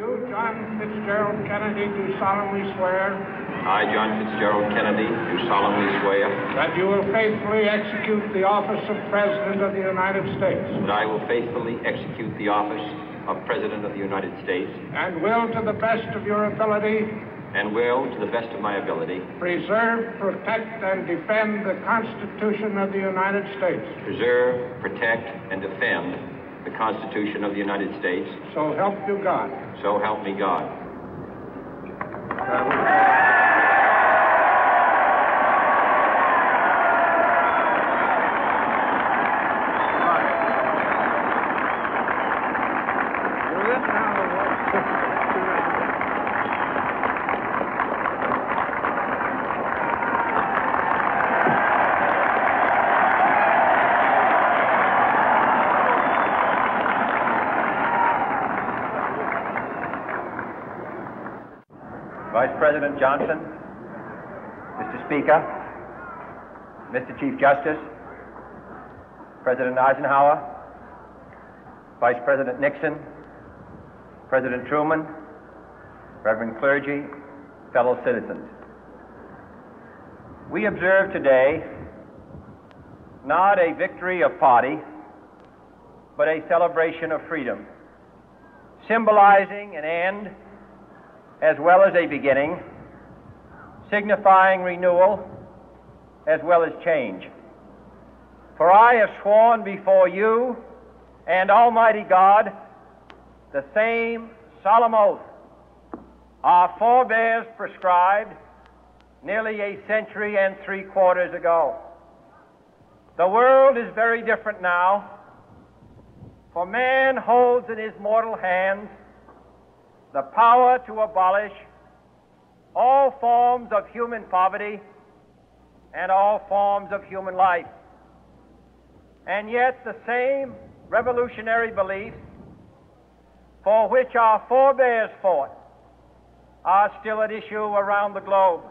You, John Fitzgerald Kennedy, do solemnly swear. I, John Fitzgerald Kennedy, do solemnly swear. That you will faithfully execute the office of President of the United States. That I will faithfully execute the office of President of the United States. And will, to the best of your ability. And will, to the best of my ability. Preserve, protect, and defend the Constitution of the United States. Preserve, protect, and defend the Constitution of the United States. So help you God. So help me God. Vice President Johnson, Mr. Speaker, Mr. Chief Justice, President Eisenhower, Vice President Nixon, President Truman, Reverend clergy, fellow citizens. We observe today not a victory of party, but a celebration of freedom, symbolizing an end as well as a beginning, signifying renewal as well as change. For I have sworn before you and Almighty God the same solemn oath our forebears prescribed nearly a century and 3/4 ago. The world is very different now, for man holds in his mortal hands the power to abolish all forms of human poverty and all forms of human life. And yet the same revolutionary beliefs for which our forebears fought are still at issue around the globe.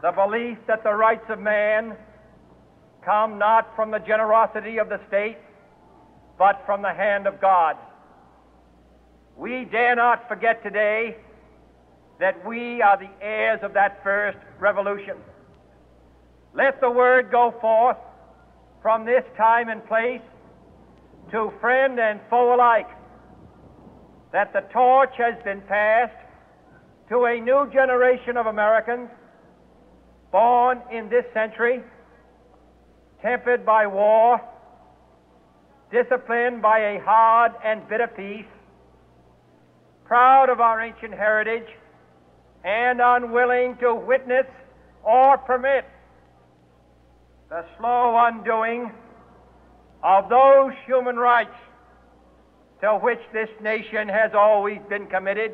The belief that the rights of man come not from the generosity of the state, but from the hand of God. We dare not forget today that we are the heirs of that first revolution. Let the word go forth from this time and place to friend and foe alike that the torch has been passed to a new generation of Americans born in this century, tempered by war, disciplined by a hard and bitter peace, proud of our ancient heritage, and unwilling to witness or permit the slow undoing of those human rights to which this nation has always been committed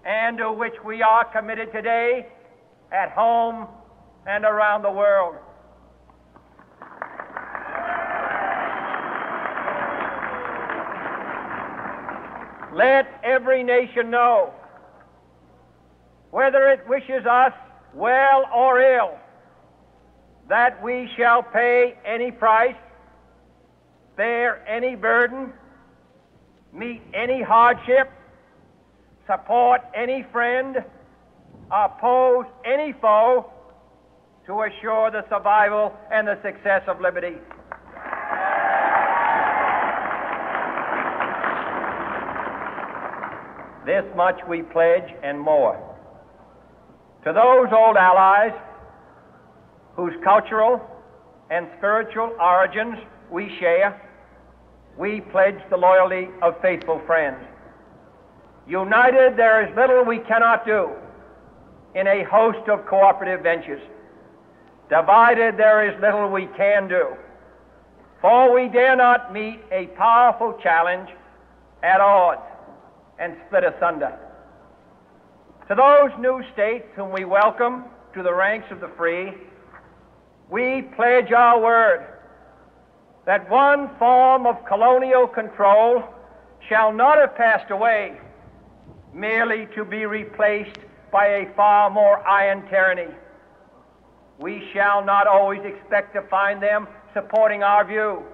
and to which we are committed today at home and around the world. Let every nation know, whether it wishes us well or ill, that we shall pay any price, bear any burden, meet any hardship, support any friend, oppose any foe to assure the survival and the success of liberty. This much we pledge and more. To those old allies whose cultural and spiritual origins we share, we pledge the loyalty of faithful friends. United, there is little we cannot do in a host of cooperative ventures. Divided, there is little we can do, for we dare not meet a powerful challenge at odds and split asunder. To those new states whom we welcome to the ranks of the free, we pledge our word that one form of colonial control shall not have passed away merely to be replaced by a far more iron tyranny. We shall not always expect to find them supporting our view,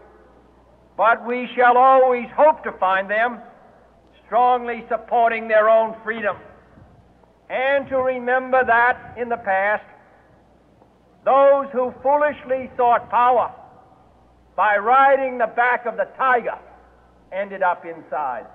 but we shall always hope to find them strongly supporting their own freedom, and to remember that in the past, those who foolishly sought power by riding the back of the tiger ended up inside.